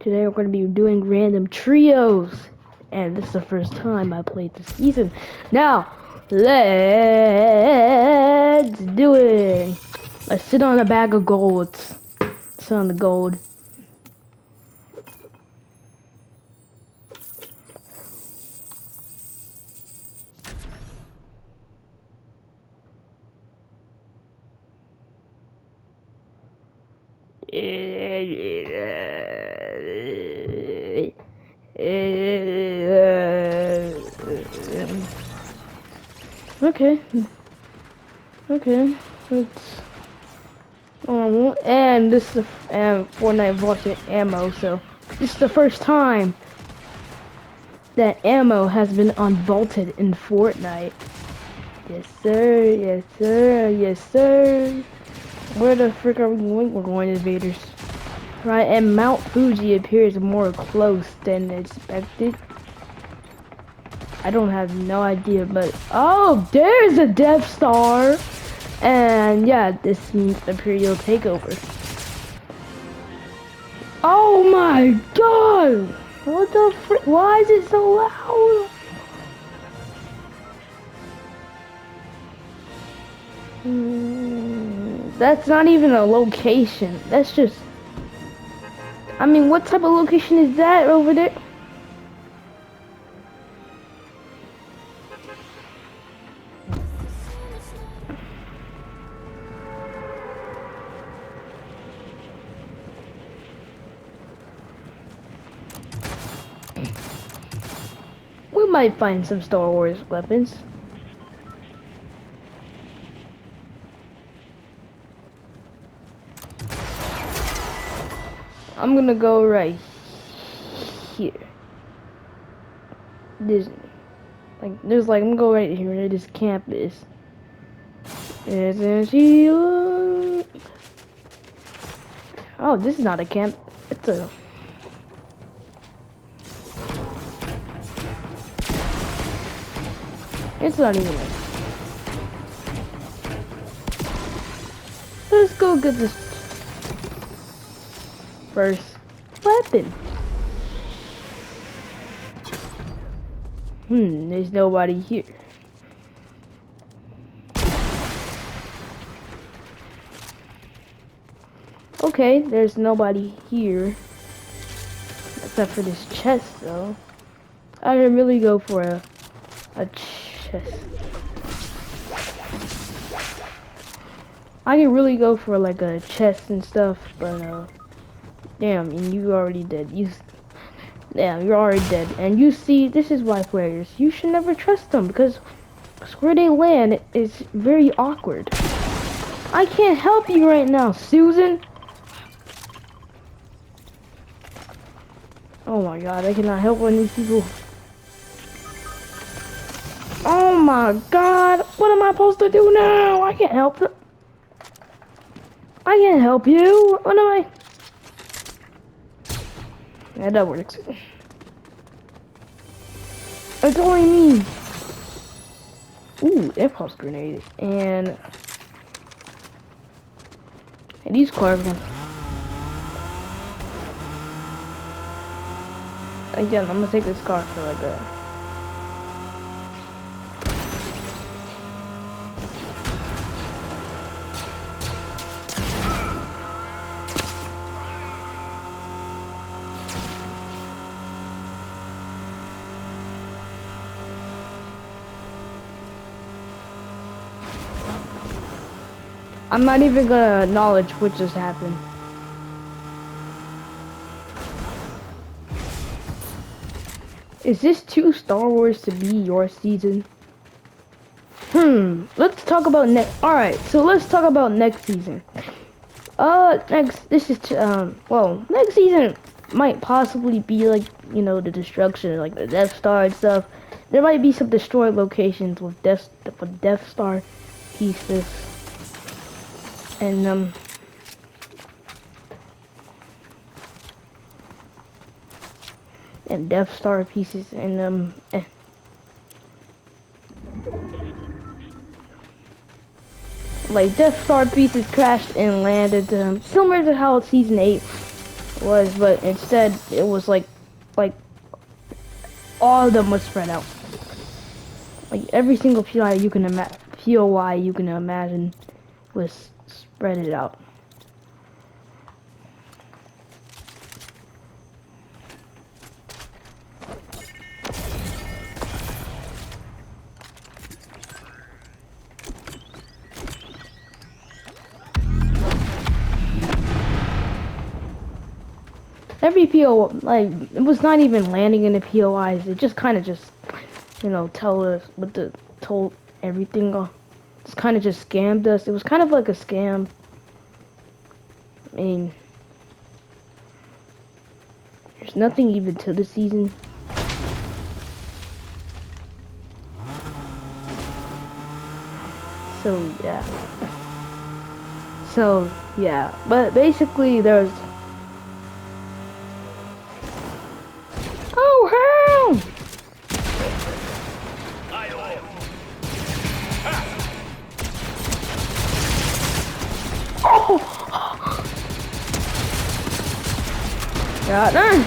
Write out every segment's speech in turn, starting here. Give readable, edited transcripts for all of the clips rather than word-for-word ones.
Today we're going to be doing random trios. And this is the first time I played this season. Now, let's do it. Let's sit on a bag of gold. Sit on the gold. Okay. Okay. It's normal. And this is Fortnite vaulted ammo, so this is the first time that ammo has been unvaulted in Fortnite. Yes sir, yes sir, yes sir. Where the frick are we going? We're going to Invaders. Right, and Mount Fuji appears more close than expected. I don't have no idea, but oh, there's a Death Star, and yeah, this means Imperial takeover. Oh my God! What the frick? Why is it so loud? That's not even a location. That's just. I mean, what type of location is that over there? We might find some Star Wars weapons. I'm gonna go right here. There's I'm gonna go right here where this camp is. Isn't she? Oh, this is not a camp. It's a. It's not even like. Let's go get this first weapon. There's nobody here. Okay, there's nobody here. Except for this chest, though. I can really go for a chest. I can really go for like a chest and stuff, but damn, and you already dead. Damn, you're already dead. And you see, this is why players, you should never trust them because where they land is very awkward. I can't help you right now, Susan. Oh my God, I cannot help one of these people. Oh my God, what am I supposed to do now? I can't help them. I can't help you. What am I? Yeah, that works. It's only me. Ooh, impulse grenade. And these cars. Again, I'm gonna take this car for like a. I'm not even gonna acknowledge what just happened. Is this too Star Wars to be your season? Let's talk about next. Alright, so let's talk about next season. Next season might possibly be like, you know, the destruction, like the Death Star and stuff. There might be some destroyed locations with Death Star pieces. And Death Star pieces and like Death Star pieces crashed and landed similar to how Season 8 was, but instead it was like all of them was spread out. Like every single POI you can imagine was spread it out. Every PO, like, it was not even landing in the POIs. It just kind of just, tell us what the, told everything. It's kind of just scammed us. It was kind of like a scam. I mean, there's nothing even to the season. So, yeah. So, yeah. But basically, there's... Oh, hell! Oh! Got her!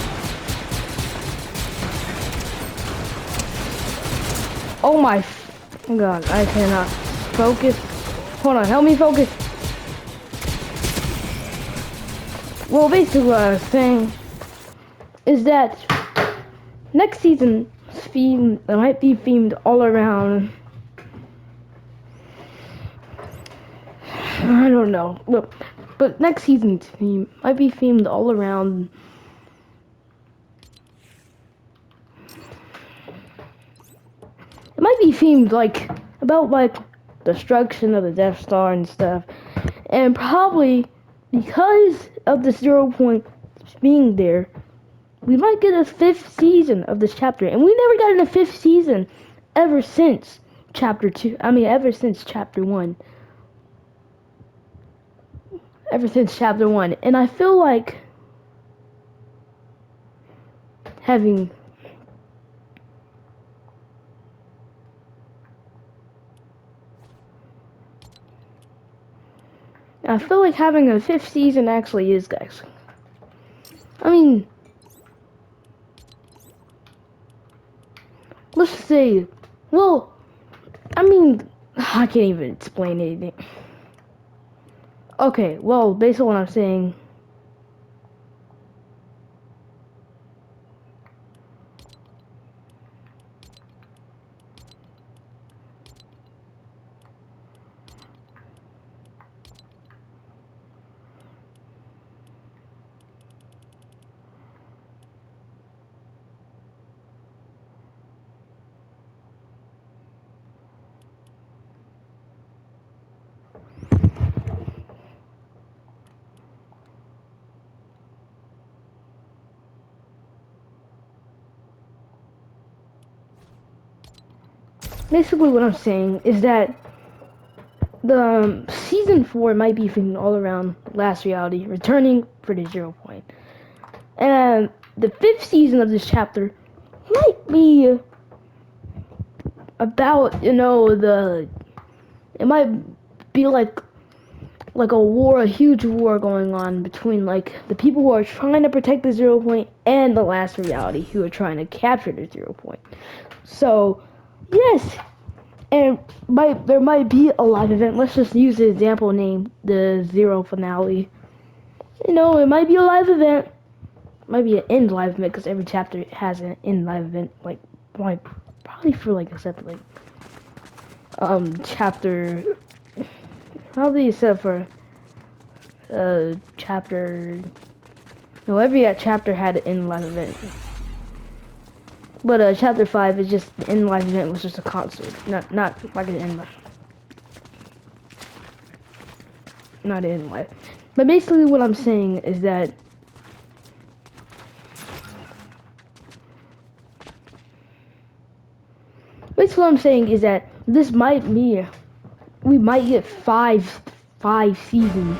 Oh my god, I cannot focus. Hold on, help me focus. Well, basically what I was saying is that next season might be themed all around. I don't know, but next season's theme might be themed all around. It might be themed like about like destruction of the Death Star and stuff, and probably because of the 0 point being there, we might get a 5th season of this chapter, and we never got in a 5th season ever since chapter 2. I mean, ever since chapter 1. Ever since chapter 1. And I feel like having... I feel like having a 5th season actually is, guys. I mean... Let's say... Well, I mean... I can't even explain anything. Okay, well, based on what I'm saying... Basically what I'm saying is that the season 4 might be themed all around Last Reality, returning for the 0 point. And the 5th season of this chapter might be about, it might be like a war, a huge war going on between like the people who are trying to protect the 0 point and the Last Reality who are trying to capture the 0 point. So, yes, and there might be a live event. Let's just use the example name, the 0 finale. It might be a live event. It might be an end live event because every chapter has an end live event. Like, probably for like except like chapter. Probably except for chapter. No, every chapter had an end live event. But chapter 5 is just the end live event was just a concert, not like an end live. Not in life. But basically what I'm saying is that this might be, we might get five seasons.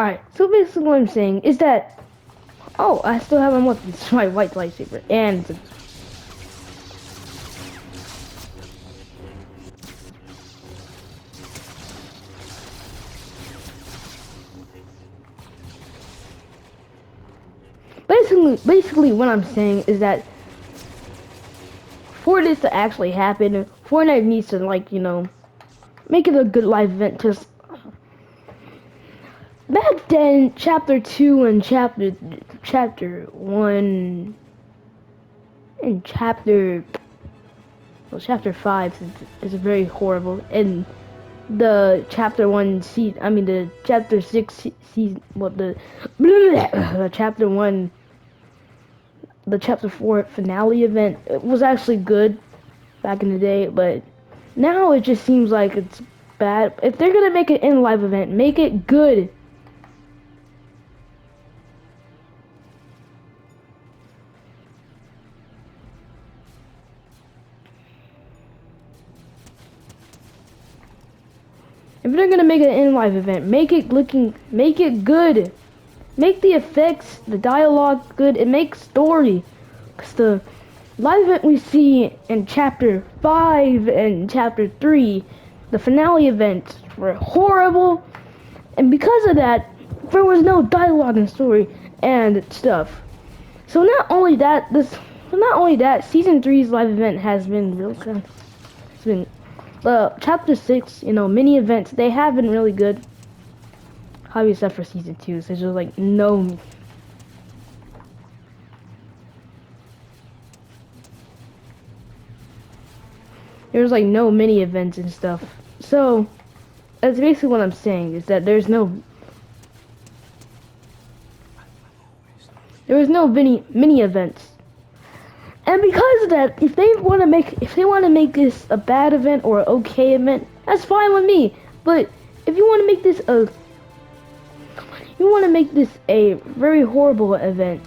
Alright, so basically what I'm saying is that, oh, I still have my weapon. It's my white lightsaber. And basically what I'm saying is that for this to actually happen, Fortnite needs to, like, make it a good live event. Because back then, chapter 2 and chapter 1 and chapter 5 is very horrible. And the chapter 1 season, I mean the chapter 6 season, what the chapter 1, the chapter 4 finale event, it was actually good back in the day, but now it just seems like it's bad. If they're gonna make it in live event, make it good. If they're gonna make it in live event, make it good. Make the effects, the dialogue good, and make story. Cause the live event we see in chapter 5 and chapter 3, the finale events were horrible, and because of that, there was no dialogue and story and stuff. So not only that, season 3's live event has been real good. It's been chapter 6, mini events, they have been really good. Obviously, except for season 2, so there's just like no. There's like no mini events and stuff. So that's basically what I'm saying, is that there was no mini events. And because of that, if they want to make this a bad event or an okay event, that's fine with me. But if you want to make this a very horrible event,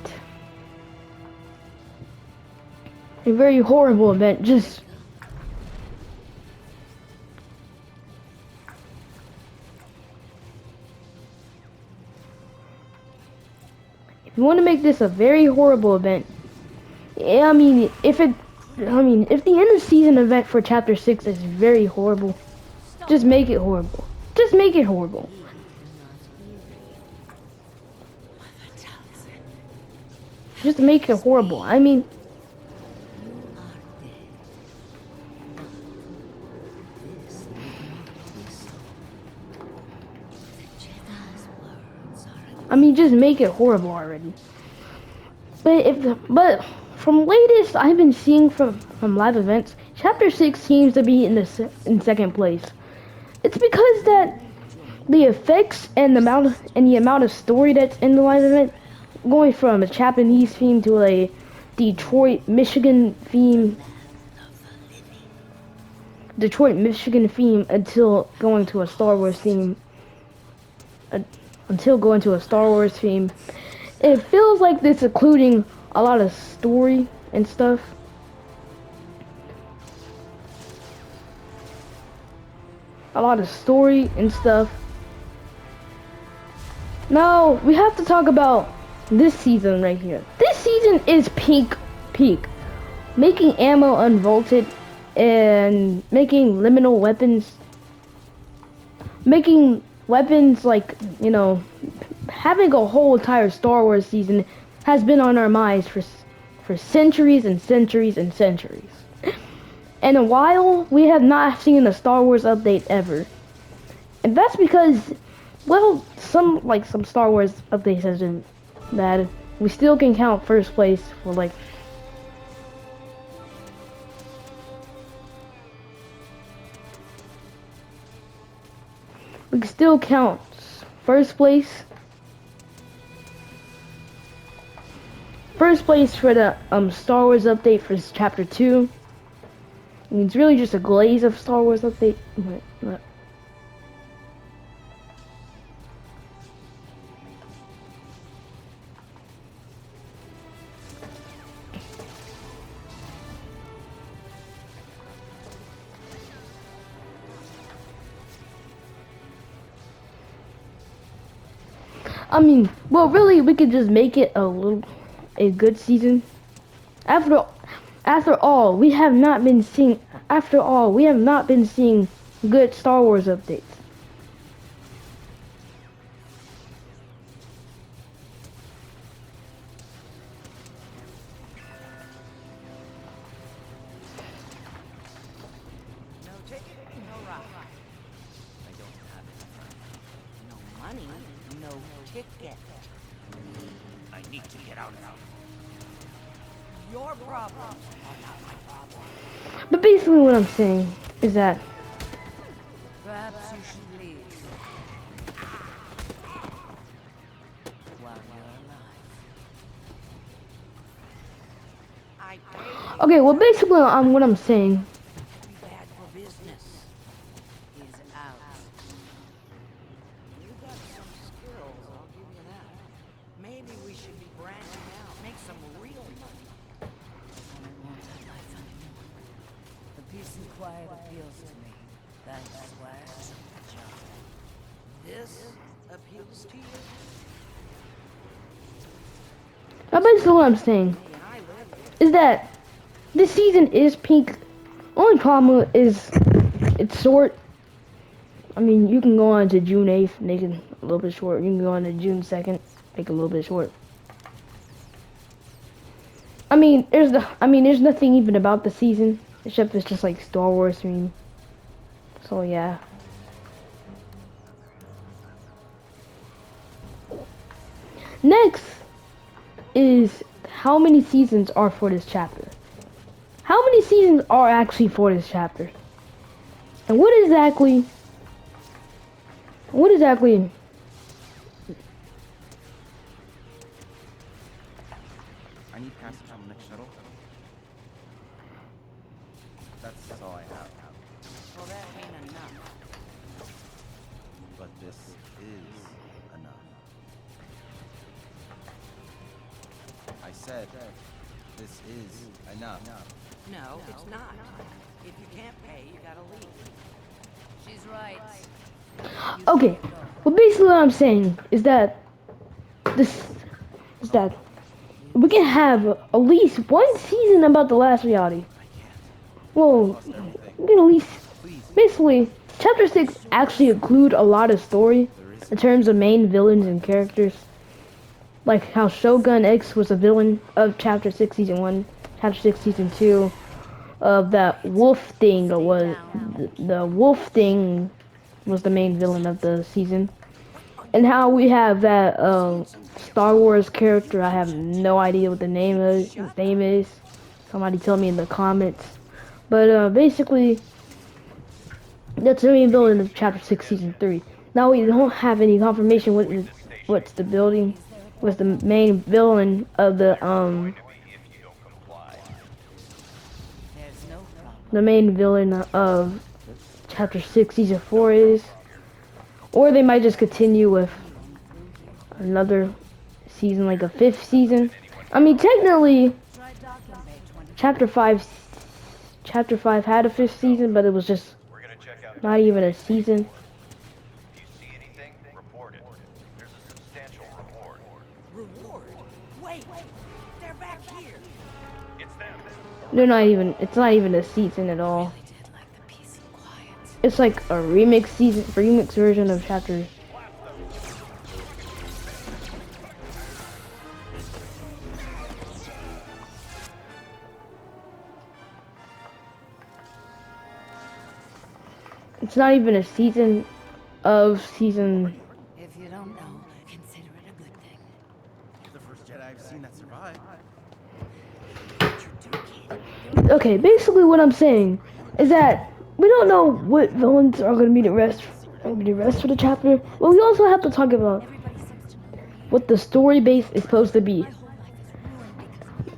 just if you want to make this a very horrible event, yeah, if the end of season event for chapter 6 is very horrible, just make it horrible. Just make it horrible. Just make it horrible. Just make it horrible already. But from latest I've been seeing from live events, chapter 6 seems to be in second place. It's because that the effects and the amount of story that's in the live event, going from a Japanese theme to a Detroit, Michigan theme, until going to a Star Wars theme. It feels like it's including a lot of story and stuff. Now, we have to talk about this season right here. This season is peak. Making ammo unvaulted and making liminal weapons. Making weapons like, having a whole entire Star Wars season has been on our minds for centuries and centuries and centuries. In a while, we have not seen a Star Wars update ever. And that's because, well, some Star Wars updates has been bad. We still can count first place for we can still count first place. First place for the Star Wars update for chapter 2. It's really just a glaze of Star Wars update. But I mean, well, really, we could just make it a good season. After, after all, we have not been seeing. After all, we have not been seeing good Star Wars updates. No ticket, no ride. I don't have it. No money, no ticket. I need to get out now. Your problems are not my problem. But basically, what I'm saying is that Perhaps you should leave. While you're alive. I paid okay. Well, basically, what I'm saying. to be bad for business. Is out. You got some skills, I'll give you that. Maybe we should be branching out, make some real money. And I want that life anymore. The peace and quiet appeals to me. That's why I took the job. This appeals to you? Basically, what I'm saying Hey, and I live is that this season is peak. Only problem is it's short. I mean, you can go on to June 8th, make it a little bit short. You can go on to June 2nd, make it a little bit short. I mean, there's nothing even about the season except it's just like Star Wars theme. So yeah. Next is how many seasons are for this chapter. How many seasons are actually for this chapter? And what exactly I need passage on the next shuttle. That's all I have. well, that ain't enough. But this is enough. I said, this is enough. No, it's not. If you can't pay, you gotta leave. She's right. Okay, well basically what I'm saying is that this is that we can have at least one season about the last reality. Well, we can at least basically chapter 6 actually include a lot of story in terms of main villains and characters. Like how Shogun X was a villain of chapter 6 season 1, chapter 6 season 2, of that wolf thing was the wolf thing was the main villain of the season. And how we have that Star Wars character, I have no idea what the name is. Somebody tell me in the comments. But basically, that's the main villain of Chapter 6, Season 3. Now we don't have any confirmation what's the building, what's the main villain of There's no problem. the main villain of Chapter 6, Season 4 is. Or they might just continue with another season, like a 5th season. I mean, technically, Chapter 5 had a 5th season, but it was just not even a season. If you see anything, report it. There's a substantial reward. Reward? Wait! They're back here! It's them. It's not even a season at all. Did like the peace and quiet. It's like a remix version of Chapter. It's not even a season of season. If you don't know, consider it a good thing. You're the first Jedi I've seen that survived. Okay, basically what I'm saying is that we don't know what villains are going to be the rest for the chapter. But we also have to talk about what the story base is supposed to be.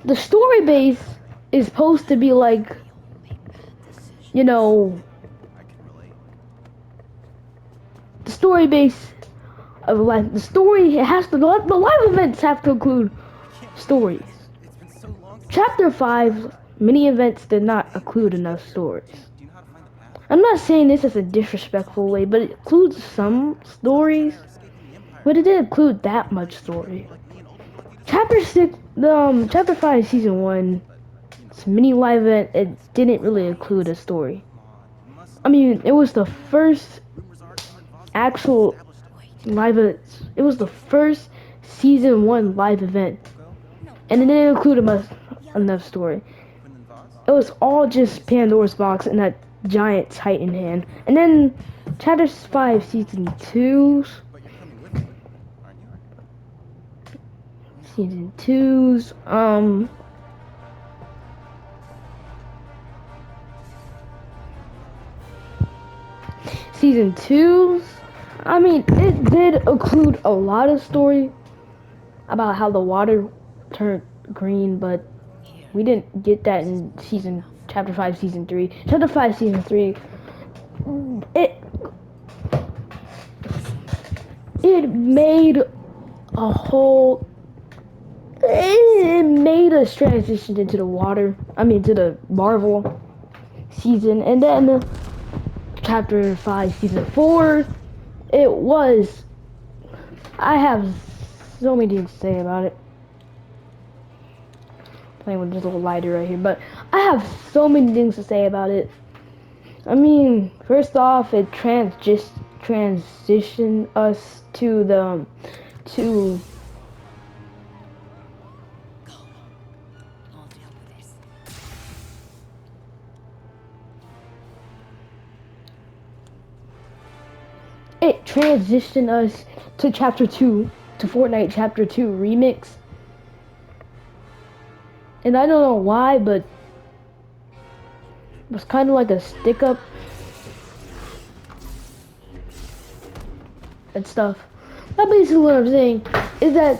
The story base is supposed to be like, you know, I can relate. the story base of life. The story the live events have to include stories. It's been so long since Chapter 5, mini events did not include enough stories. Do you know how to find the path? I'm not saying this as a disrespectful way, but it includes some stories. Escaping the Empire But it didn't include that much story. Like me and old people like you to Chapter 6, Chapter 5, Season 1, but, you know, it's a mini live event, it that's didn't really include quiet. a story. Come on, you must I know. mean, it was the And first rumors are Cameron Vos's already actual established it. live event. It was the first Season 1 live event. Go, No, And it no. didn't include The other enough one. story. Quinlan Vos? It was all just Pandora's box and that giant Titan hand. And then Chapter 5, Season 2, But you're coming with me, aren't you? Season 2's, Season 2's, I mean, it did include a lot of story about how the water turned green, but Here. we didn't get that This is in more than season enough. Chapter 5, Season 3. Chapter 5, Season 3, it it made a whole it made us transition into the water. I mean, to the Marvel season, and then Chapter 5, Season 4. It was. I have so many things to say about it. Playing with this little lighter right here, but I have so many things to say about it. I mean, first off, it transitioned us to the to Go. I'll deal with this. it transitioned us to Chapter 2, to Fortnite Chapter 2 remix. And I don't know why, but it was kind of like a stick up and stuff. But basically what I'm saying is that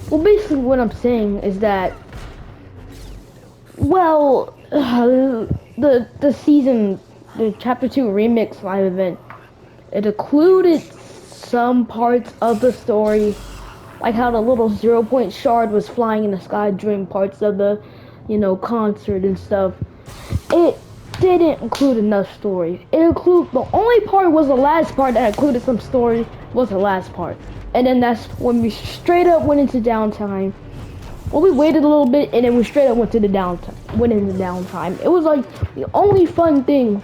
well, basically what I'm saying is that, well, the season, the Chapter 2 remix live event, it included some parts of the story, like how the little 0 point shard was flying in the sky during parts of the, concert and stuff. It didn't include enough story. It include the only part was the last part that included some story was the last part, and then that's when we straight up went into downtime. Well, we waited a little bit and then we straight up went to the downtime. Went into downtime. It was like the only fun thing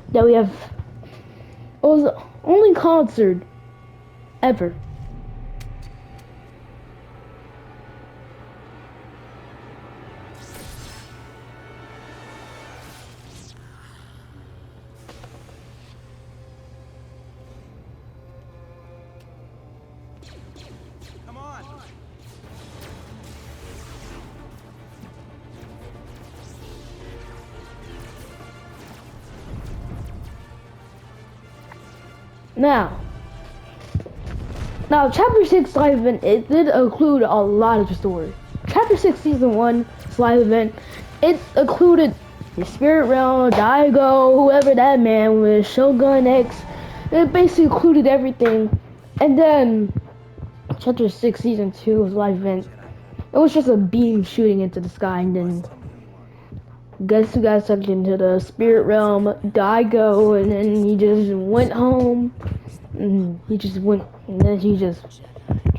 that we have. It was the only concert ever. Come on! Now, Chapter 6 live event, it did include a lot of the story. Chapter 6 Season 1 live event, it included the Spirit Realm, Daigo, whoever that man was, Shogun X. It basically included everything. And then Chapter 6 Season 2 was live event. It was just a beam shooting into the sky, and then Tell me who you are. guess who got sucked into the Spirit Realm, Daigo, and then he just went home. And he just went, and then he just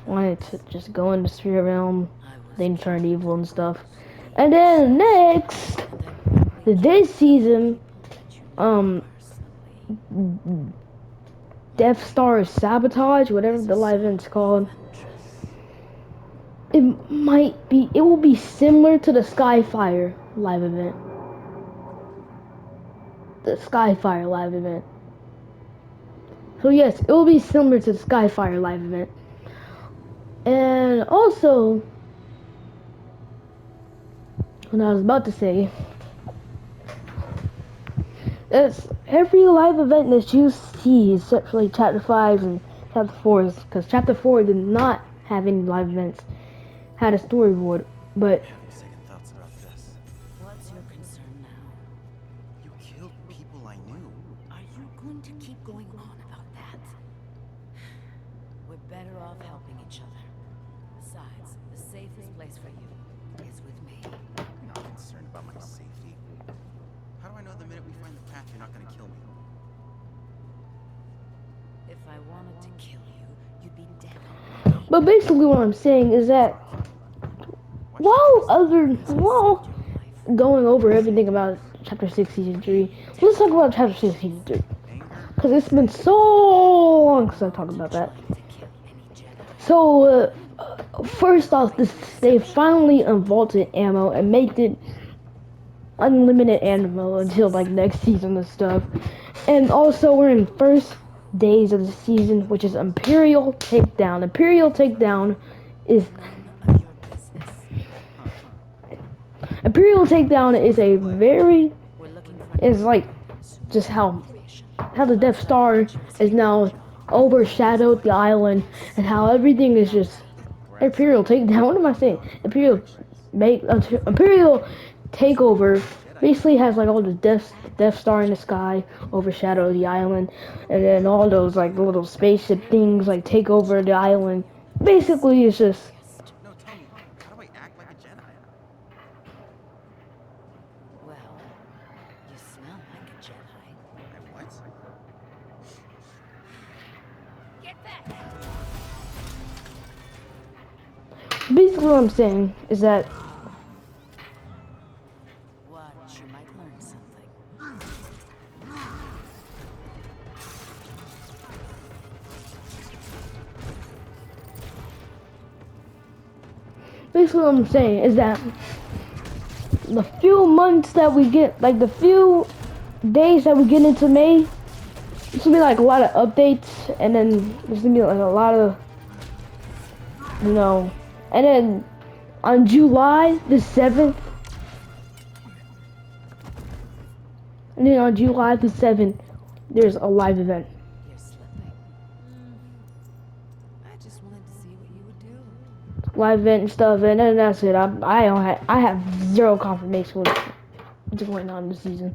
wanted to just go into Spirit Realm, then turn evil and stuff. And then next, this season, Death Star Sabotage, whatever the live event's called. It will be similar to the Skyfire live event. The Skyfire live event. So yes, it will be similar to the Skyfire live event. And also, what I was about to say, it's every live event that you see except for like Chapter 5 and Chapter 4, because Chapter 4 did not have any live events, had a storyboard, but Having second thoughts about this. What's your concern now? You killed people safest place for you is with me. I'm not concerned about my safety. How do I know the minute we find the path you're not gonna kill me? If I wanted to kill you, you'd be dead already. But basically, what I'm saying is that Why should I trust you? while Your life. going over everything about Chapter 6, Season 3, let's talk about Chapter 6, Season 3. Anger? Because it's been so long since I talked about that. Trying to kill any Jedi. So, first off, they finally unvaulted ammo and made it unlimited ammo until like next season and stuff. And also, we're in first days of the season, which is Imperial Takedown. Imperial Takedown is None of your business. Imperial Takedown is a very We're looking for is like some just more how information. the Death Star is now overshadowed the island and how everything is just We're outside. Imperial Takedown. What am I saying? Imperial make Imperial Takeover basically has like all the Death Star in the sky overshadow the island, and then all those like little spaceship things like take over the island. Basically, it's just No, tell me, how do I act like a Jedi? Well, you smell like a Jedi. I what? basically what I'm saying is that Watch, you might learn something. basically what I'm saying is that the few months that we get, like the few days that we get into May, there's gonna be like a lot of updates, and then there's gonna be like a lot of, and then on July the 7th, there's a live event, You're slipping. I just wanted to see what you would do. and stuff, and then that's it. I have zero confirmation what's going on this season.